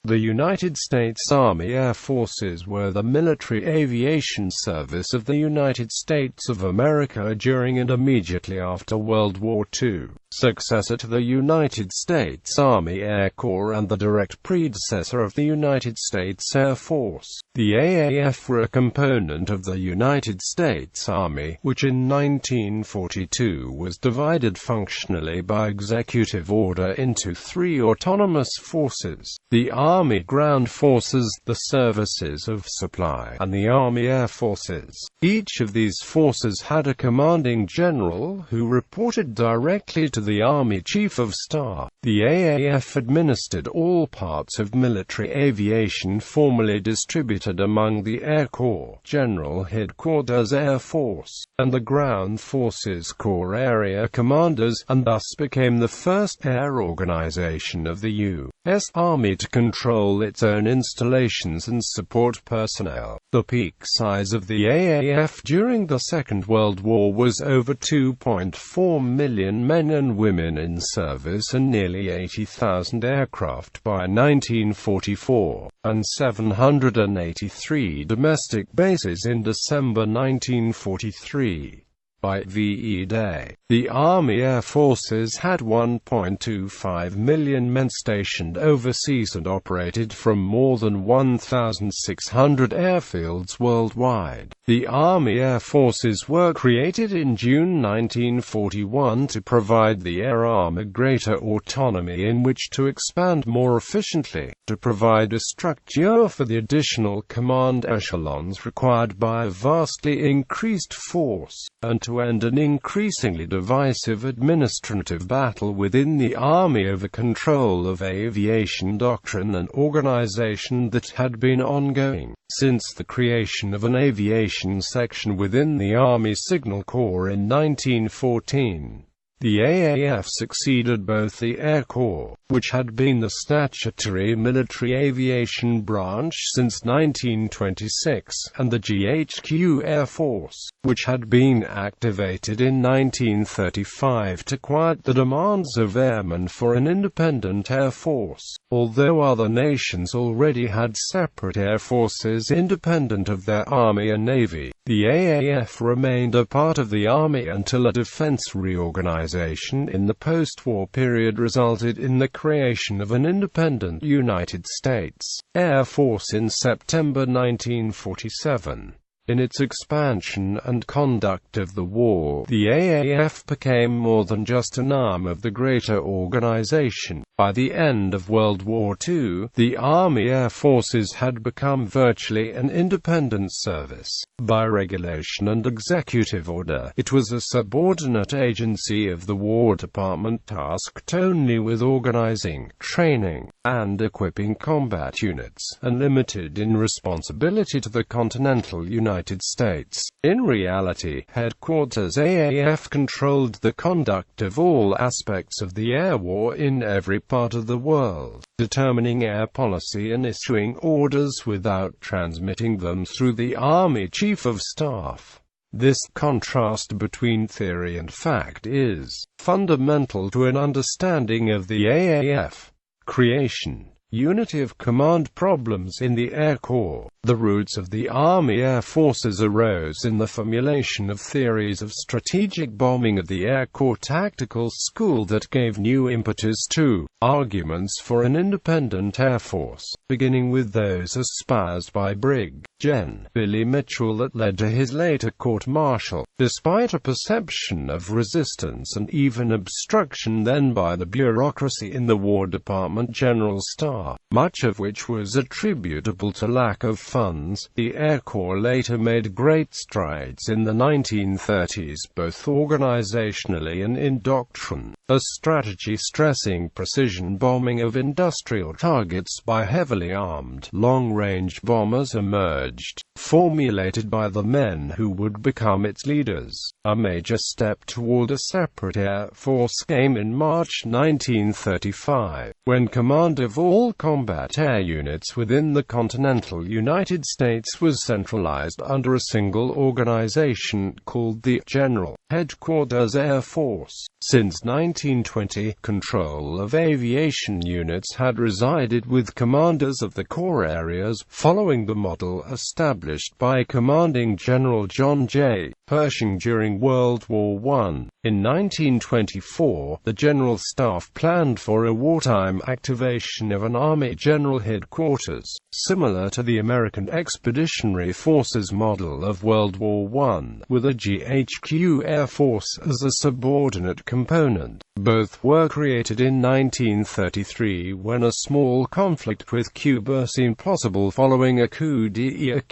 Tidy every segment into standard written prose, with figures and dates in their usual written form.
The United States Army Air Forces were the military aviation service of the United States of America during and immediately after World War II, successor to the United States Army Air Corps and the direct predecessor of the United States Air Force. The AAF were a component of the United States Army, which in 1942 was divided functionally by executive order into three autonomous forces: the Army Ground Forces, the Services of Supply, and the Army Air Forces. Each of these forces had a commanding general who reported directly to the Army Chief of Staff. The AAF administered all parts of military aviation formerly distributed among the Air Corps, General Headquarters Air Force, and the Ground Forces Corps Area Commanders, and thus became the first air organization of the U.S. Army to control its own installations and support personnel. The peak size of the AAF during the Second World War was over 2.4 million men and women in service and nearly 80,000 aircraft by 1944, and 783 domestic bases in December 1943. By VE Day, the Army Air Forces had 1.25 million men stationed overseas and operated from more than 1,600 airfields worldwide. The Army Air Forces were created in June 1941 to provide the Air Arm greater autonomy in which to expand more efficiently, to provide a structure for the additional command echelons required by a vastly increased force, and to end an increasingly divisive administrative battle within the Army over control of aviation doctrine and organization that had been ongoing since the creation of an aviation section within the Army Signal Corps in 1914. The AAF succeeded both the Air Corps, which had been the statutory military aviation branch since 1926, and the GHQ Air Force, which had been activated in 1935 to quiet the demands of airmen for an independent air force. Although other nations already had separate air forces independent of their army and navy, the AAF remained a part of the Army until a defense reorganization in the post-war period resulted in the creation of an independent United States Air Force in September 1947. In its expansion and conduct of the war, the AAF became more than just an arm of the greater organization. By the end of World War II, the Army Air Forces had become virtually an independent service. By regulation and executive order, it was a subordinate agency of the War Department tasked only with organizing, training, and equipping combat units, and limited in responsibility to the continental United States. In reality, Headquarters AAF controlled the conduct of all aspects of the air war in every part of the world, determining air policy and issuing orders without transmitting them through the Army Chief of Staff. This contrast between theory and fact is fundamental to an understanding of the AAF. Creation. Unity of command problems in the Air Corps. The roots of the Army Air Forces arose in the formulation of theories of strategic bombing at the Air Corps Tactical School that gave new impetus to arguments for an independent Air Force, beginning with those espoused by Brig. Gen. Billy Mitchell that led to his later court-martial, despite a perception of resistance and even obstruction then by the bureaucracy in the War Department General Staff, much of which was attributable to lack of funds. The Air Corps later made great strides in the 1930s, both organizationally and in doctrine. A strategy stressing precision bombing of industrial targets by heavily armed, long-range bombers emerged. formulated by the men who would become its leaders. A major step toward a separate Air Force came in March 1935, when command of all combat air units within the continental United States was centralized under a single organization called the General Headquarters Air Force. Since 1920, control of aviation units had resided with commanders of the core areas, following the model established by Commanding General John J. Pershing during World War I. In 1924, the General Staff planned for a wartime activation of an Army General Headquarters, similar to the American Expeditionary Forces model of World War I, with a GHQ Air Force as a subordinate component. Both were created in 1933 when a small conflict with Cuba seemed possible following a coup d'etat,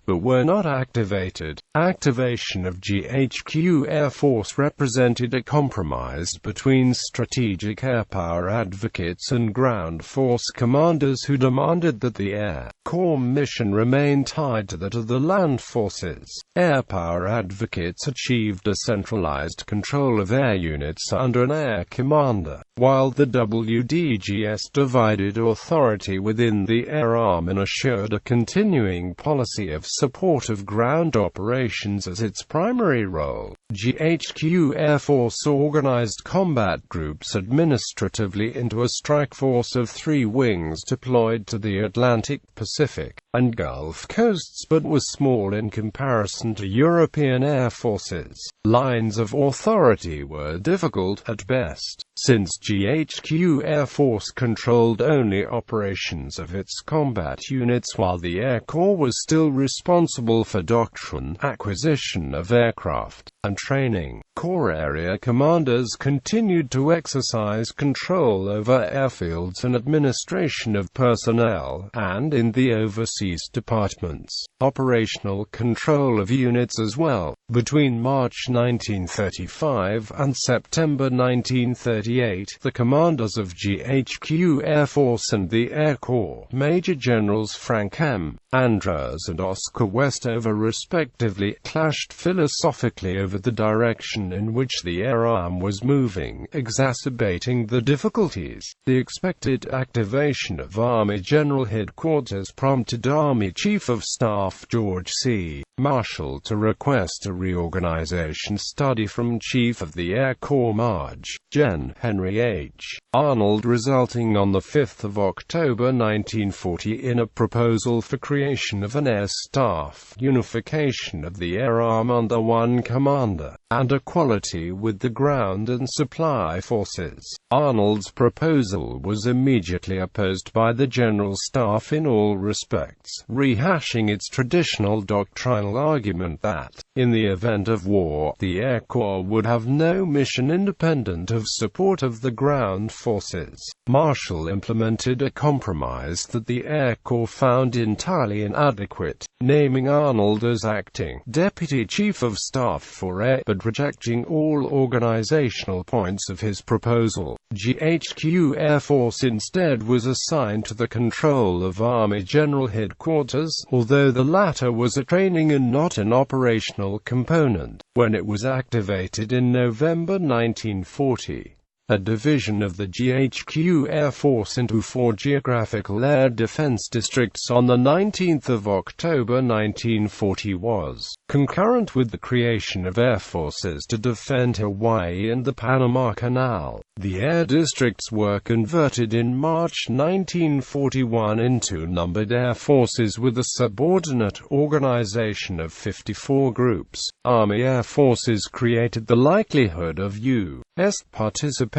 but were not activated. Activation of GHQ Air Force represented a compromise between strategic air power advocates and ground force commanders who demanded that the Air Corps mission remain tied to that of the land forces. Air power advocates achieved a centralized control of air units under an air commander, while the WDGS divided authority within the Air Arm and assured a continuing policy of support of ground operations as its primary role. GHQ Air Force organized combat groups administratively into a strike force of 3 wings deployed to the Atlantic, Pacific, and Gulf coasts, but was small in comparison to European air forces. Lines of authority were difficult at best, since GHQ Air Force controlled only operations of its combat units while the Air Corps was still responsible for doctrine, acquisition of aircraft, and training. Corps area commanders continued to exercise control over airfields and administration of personnel, and in the overseas departments, operational control of units as well. Between March 1935 and September 1938, the commanders of GHQ Air Force and the Air Corps, Major Generals Frank M. Andrews and Oscar Westover respectively, clashed philosophically over the direction in which the Air Arm was moving, exacerbating the difficulties. The expected activation of Army General Headquarters prompted Army Chief of Staff George C. Marshall to request a reorganization study from Chief of the Air Corps Marge. Gen. Henry H. Arnold, resulting on 5 October 1940 in a proposal for creation of an air staff, unification of the Air Arm under one commander, and equality with the ground and supply forces. Arnold's proposal was immediately opposed by the General Staff in all respects, rehashing its traditional doctrinal argument that, in the event of war, the Air Corps would have no mission independent of support of the ground forces. Marshall implemented a compromise that the Air Corps found entirely inadequate, naming Arnold as acting Deputy Chief of Staff for Air, but rejecting all organizational points of his proposal. GHQ Air Force instead was assigned to the control of Army General Headquarters, although the latter was a training and not an operational component, when it was activated in November 1940. A division of the GHQ Air Force into 4 geographical air defense districts on 19 October 1940 was concurrent with the creation of air forces to defend Hawaii and the Panama Canal. The air districts were converted in March 1941 into numbered air forces with a subordinate organization of 54 groups. Army Air Forces created the likelihood of U.S. participation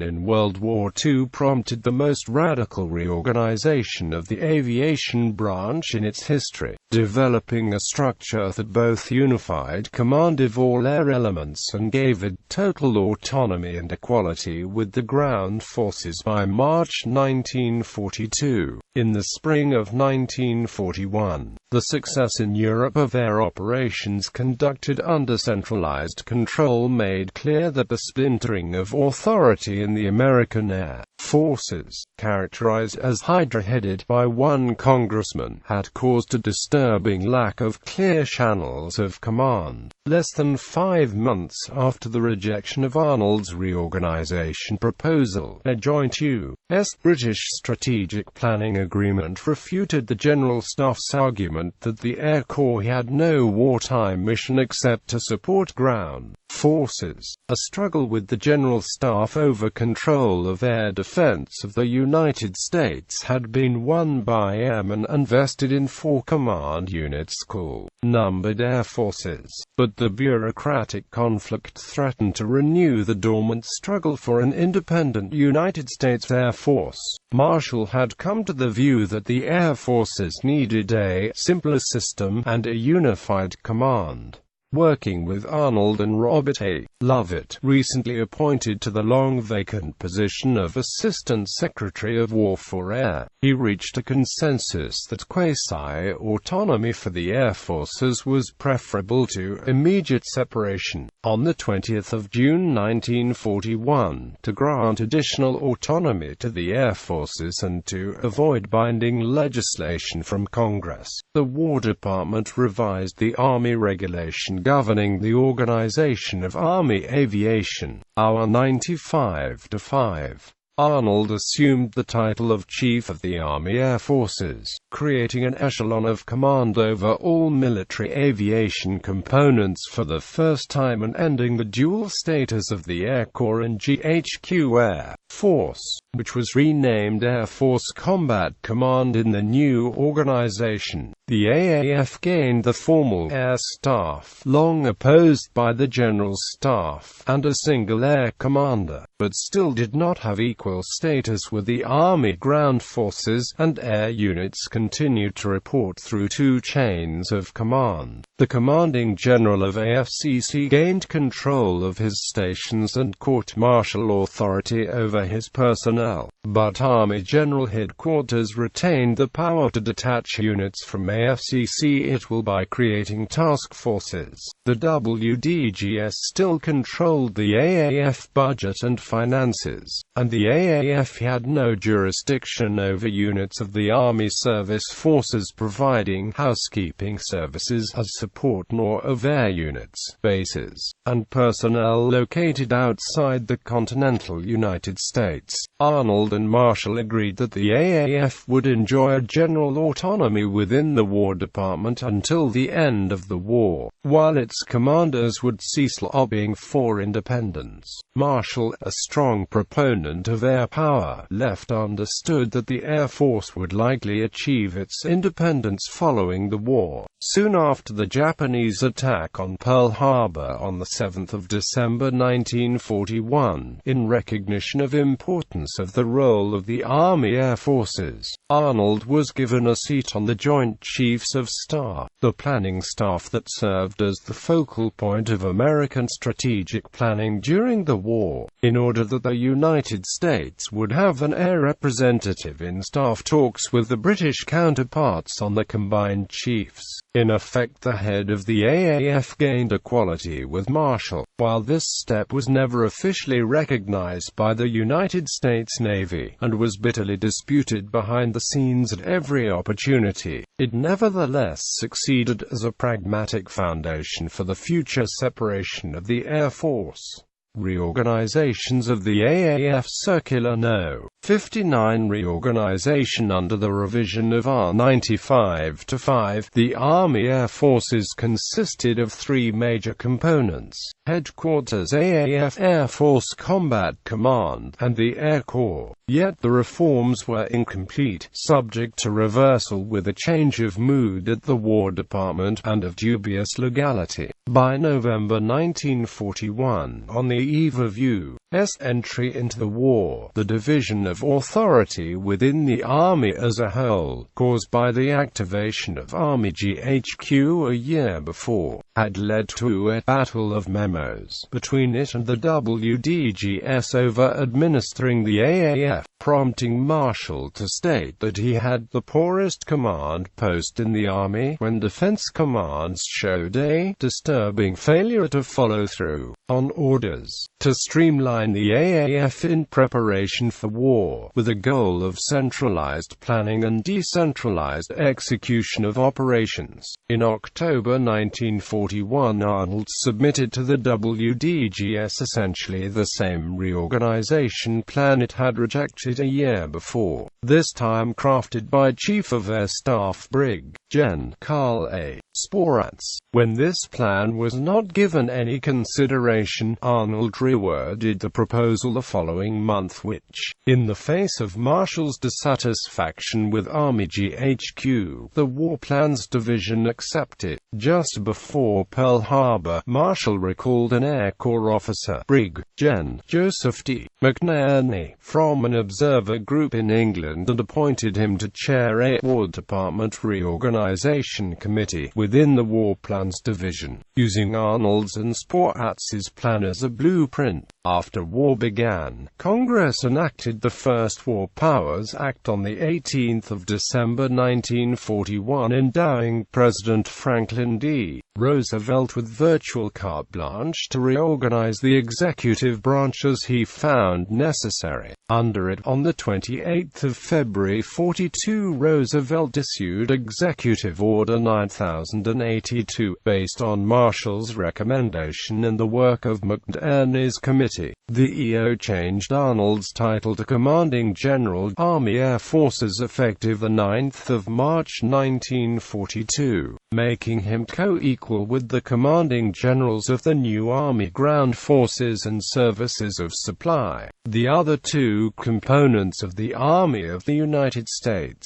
in World War II prompted the most radical reorganization of the aviation branch in its history, developing a structure that both unified command of all air elements and gave it total autonomy and equality with the ground forces. By March 1942, In the spring of 1941, the success in Europe of air operations conducted under centralized control made clear that the splintering of authority in the American Air Forces, characterized as Hydra-headed by one congressman, had caused a disturbing lack of clear channels of command. Less than 5 months after the rejection of Arnold's reorganization proposal, a joint U.S.-British strategic planning agreement refuted the General Staff's argument that the Air Corps had no wartime mission except to support ground forces. A struggle with the General Staff over control of air defense of the United States had been won by airmen and vested in 4 command units called numbered air forces. But the bureaucratic conflict threatened to renew the dormant struggle for an independent United States Air Force. Marshall had come to the view that the Air Forces needed a simpler system and a unified command. Working with Arnold and Robert A. Lovett, recently appointed to the long-vacant position of Assistant Secretary of War for Air, he reached a consensus that quasi-autonomy for the Air Forces was preferable to immediate separation. On the 20th of June 1941, to grant additional autonomy to the Air Forces and to avoid binding legislation from Congress, the War Department revised the Army regulation governing the organization of Army aviation, OR 95-5. Arnold assumed the title of Chief of the Army Air Forces, creating an echelon of command over all military aviation components for the first time and ending the dual status of the Air Corps and GHQ Air Force, which was renamed Air Force Combat Command in the new organization. The AAF gained the formal Air Staff, long opposed by the General Staff, and a single Air Commander, but still did not have equal status with the Army ground forces, and air units continued to report through 2 chains of command. The commanding general of AFCC gained control of his stations and court-martial authority over his personnel, but Army General Headquarters retained the power to detach units from AFCC by creating task forces. The WDGS still controlled the AAF budget and finances, and the AAF had no jurisdiction over units of the Army Service Forces providing housekeeping services as support, nor of air units, bases, and personnel located outside the continental United States. Arnold and Marshall agreed that the AAF would enjoy a general autonomy within the War Department until the end of the war, while its commanders would cease lobbying for independence. Marshall, a strong proponent of air power, left understood that the Air Force would likely achieve its independence following the war. Soon after the Japanese attack on Pearl Harbor on the 7th of December 1941, in recognition of importance of the role of the Army Air Forces, Arnold was given a seat on the Joint Chiefs of Staff, the planning staff that served as the focal point of American strategic planning during the war, in order that the United States would have an air representative in staff talks with the British counterparts on the combined chiefs. In effect, the head of the AAF gained equality with Marshall. While this step was never officially recognized by the United States Navy, and was bitterly disputed behind the scenes at every opportunity, it nevertheless succeeded as a pragmatic foundation for the future separation of the Air Force. Reorganizations of the AAF Circular No. 59 reorganization under the revision of R 95-5. The Army Air Forces consisted of 3 major components: Headquarters AAF Air Force Combat Command, and the Air Corps. Yet the reforms were incomplete, subject to reversal with a change of mood at the War Department, and of dubious legality. By November 1941, on the eve of U.S. entry into the war, the division of authority within the Army as a whole, caused by the activation of Army GHQ a year before, had led to a battle of memos between it and the WDGS over administering the AAF. AAF, prompting Marshall to state that he had the poorest command post in the Army when defense commands showed a disturbing failure to follow through on orders to streamline the AAF in preparation for war, with a goal of centralized planning and decentralized execution of operations. In October 1941, Arnold submitted to the WDGS essentially the same reorganization plan it had rejected a year before, this time crafted by Chief of Air Staff Brig. Gen. Carl A. Sporats. When this plan was not given any consideration, Arnold reworded the proposal the following month which, in the face of Marshall's dissatisfaction with Army GHQ, the War Plans Division accepted. Just before Pearl Harbor, Marshall recalled an Air Corps officer, Brig. Gen. Joseph D. McNerney, from an observer group in England and appointed him to chair a War Department Reorganization Committee within the War Plans Division, using Arnold's and Sporats's plan as a blueprint. After war began, Congress enacted the first War Powers Act on 18 December 1941, endowing President Franklin D. Roosevelt with virtual carte blanche to reorganize the executive branch as he found necessary. Under it, on 28 February 42, Roosevelt issued Executive Order 9082, based on Marshall's recommendation and the work of McNerney's committee. The EO changed Arnold's title to Commanding General, Army Air Forces, effective 9 March 1942, making him co-equal with the commanding generals of the new Army Ground Forces and Services of Supply, the other two components of the Army of the United States.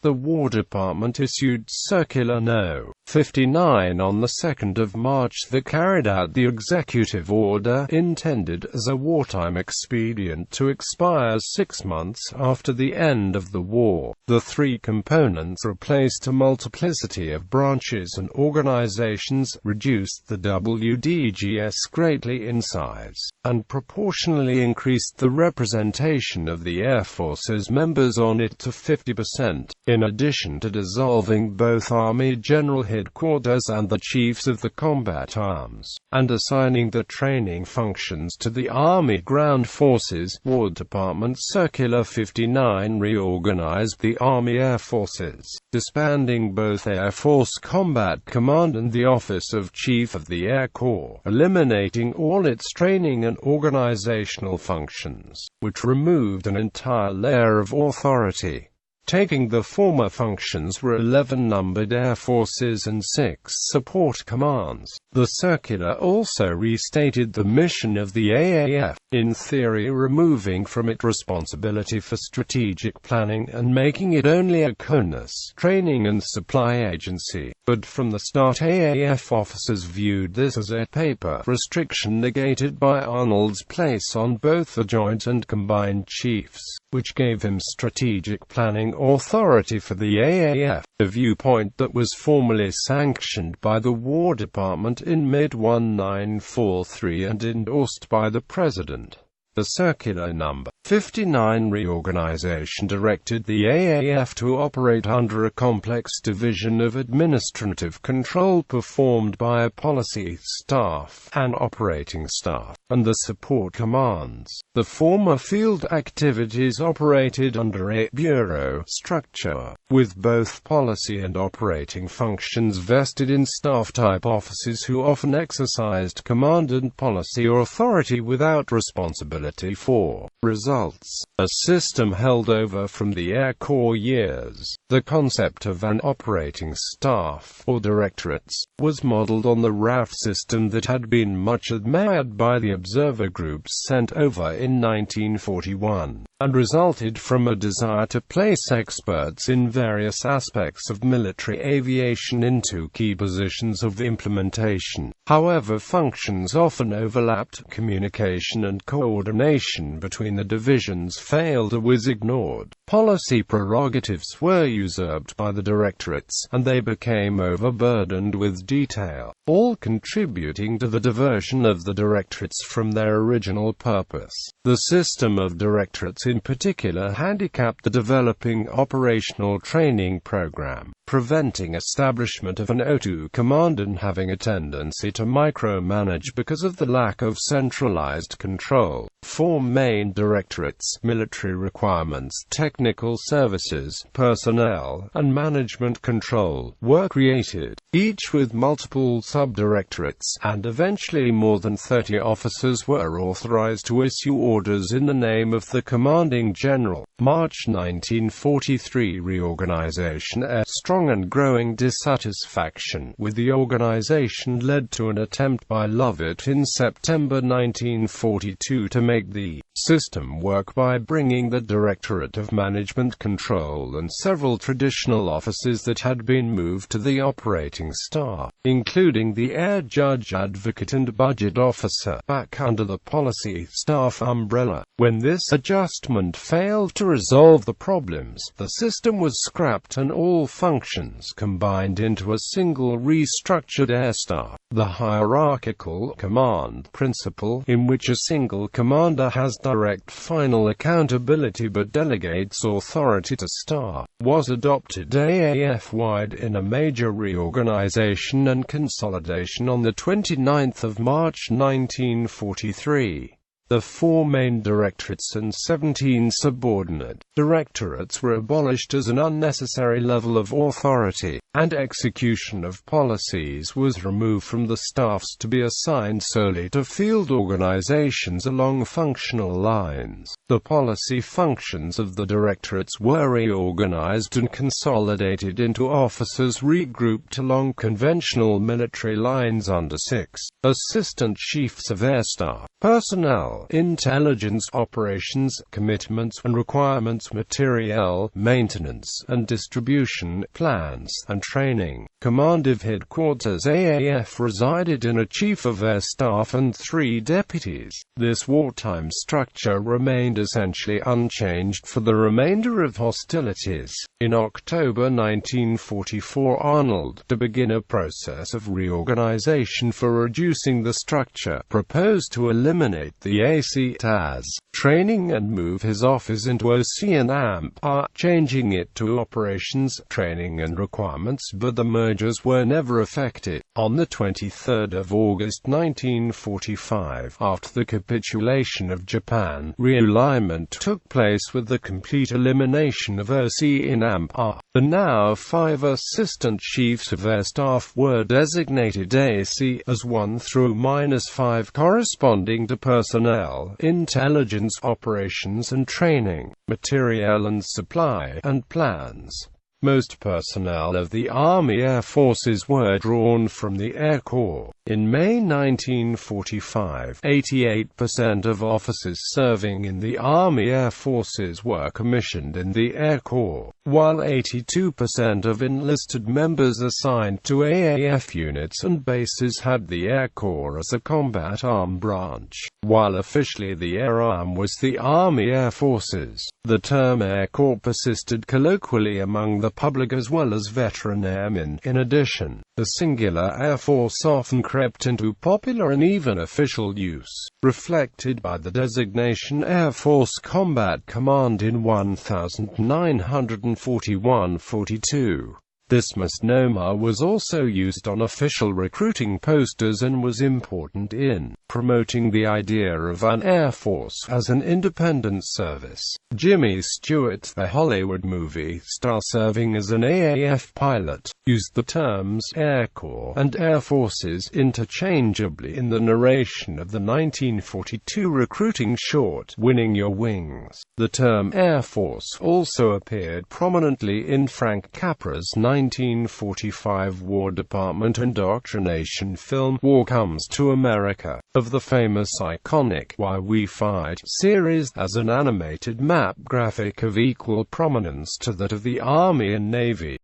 The War Department issued Circular No. 59 on 2 March that carried out the executive order, intended as a wartime expedient to expire 6 months after the end of the war. The three components replaced a multiplicity of branches and organizations, reduced the WDGS greatly in size, and proportionally increased the representation of the Air Force's members on it to 50%. In addition to dissolving both Army General Headquarters and the Chiefs of the Combat Arms, and assigning the training functions to the Army Ground Forces, War Department Circular 59 reorganized the Army Air Forces, disbanding both Air Force Combat Command and the Office of Chief of the Air Corps, eliminating all its training and organizational functions, which removed an entire layer of authority. Taking the former functions were 11 numbered air forces and 6 support commands. The circular also restated the mission of the AAF, in theory removing from it responsibility for strategic planning and making it only a CONUS, training and supply agency. But from the start, AAF officers viewed this as a paper restriction negated by Arnold's place on both the Joint and Combined Chiefs, which gave him strategic planning authority for the AAF, a viewpoint that was formally sanctioned by the War Department in mid-1943 and endorsed by the President. The Circular No. 59 reorganization directed the AAF to operate under a complex division of administrative control performed by a policy staff, an operating staff, and the support commands. The former field activities operated under a bureau structure, with both policy and operating functions vested in staff-type officers who often exercised command and policy authority without responsibility for results. A system held over from the Air Corps years. The concept of an operating staff, or directorates, was modeled on the RAF system that had been much admired by the observer groups sent over in 1941, and resulted from a desire to place experts in various aspects of military aviation into key positions of implementation. However, functions often overlapped. Communication and coordination between between the divisions failed or was ignored. Policy prerogatives were usurped by the directorates, and they became overburdened with detail, all contributing to the diversion of the directorates from their original purpose. The system of directorates in particular handicapped the developing operational training program, preventing establishment of an O2 command and having a tendency to micromanage because of the lack of centralized control. 4 main directorates: military requirements, technical services, personnel, and management control, were created, each with multiple subdirectorates, and eventually more than 30 officers were authorized to issue orders in the name of the commanding general. March 1943 reorganization. A strong and growing dissatisfaction with the organization led to an attempt by Lovett in September 1942 to make the system work by bringing the Directorate of Management Control and several traditional offices that had been moved to the operating staff, including the Air Judge Advocate and Budget Officer, back under the policy staff umbrella. When this adjustment failed to resolve the problems, the system was scrapped and all functions combined into a single restructured air staff. The hierarchical command principle, in which a single commander has direct final accountability but delegates authority to staff, was adopted AAF-wide in a major reorganization and consolidation on 29 March 1943. The 4 main directorates and 17 subordinate directorates were abolished as an unnecessary level of authority, and execution of policies was removed from the staffs to be assigned solely to field organizations along functional lines. The policy functions of the directorates were reorganized and consolidated into officers regrouped along conventional military lines under 6 Assistant Chiefs of Air Staff. Personnel, intelligence, operations, commitments and requirements, materiel, maintenance and distribution, plans and training. Command of Headquarters. AAF resided in a Chief of Air Staff and 3 deputies. This wartime structure remained essentially unchanged for the remainder of hostilities. In October 1944, Arnold, to begin a process of reorganization for reducing the structure, proposed to eliminate the AC TAS training and move his office into OC and AMP-R, changing it to Operations, Training and Requirements, but the mergers were never effected. On 23 August 1945, after the capitulation of Japan, realignment took place with the complete elimination of OC in AMP-R. The now 5 Assistant Chiefs of Air Staff were designated AC as 1 through -5, corresponding to personnel, intelligence, operations and training, materiel and supply, and plans. Most personnel of the Army Air Forces were drawn from the Air Corps. In May 1945, 88% of officers serving in the Army Air Forces were commissioned in the Air Corps, while 82% of enlisted members assigned to AAF units and bases had the Air Corps as a combat arm branch, while officially the Air Arm was the Army Air Forces. The term Air Corps persisted colloquially among the public as well as veteran airmen. In addition, the singular Air Force often crept into popular and even official use, reflected by the designation Air Force Combat Command in 1941-42. This misnomer was also used on official recruiting posters and was important in promoting the idea of an Air Force as an independent service. Jimmy Stewart, the Hollywood movie star serving as an AAF pilot, used the terms Air Corps and Air Forces interchangeably in the narration of the 1942 recruiting short, Winning Your Wings. The term Air Force also appeared prominently in Frank Capra's 1945 War Department indoctrination film, War Comes to America, of the famous iconic Why We Fight series, as an animated map graphic of equal prominence to that of the Army and Navy.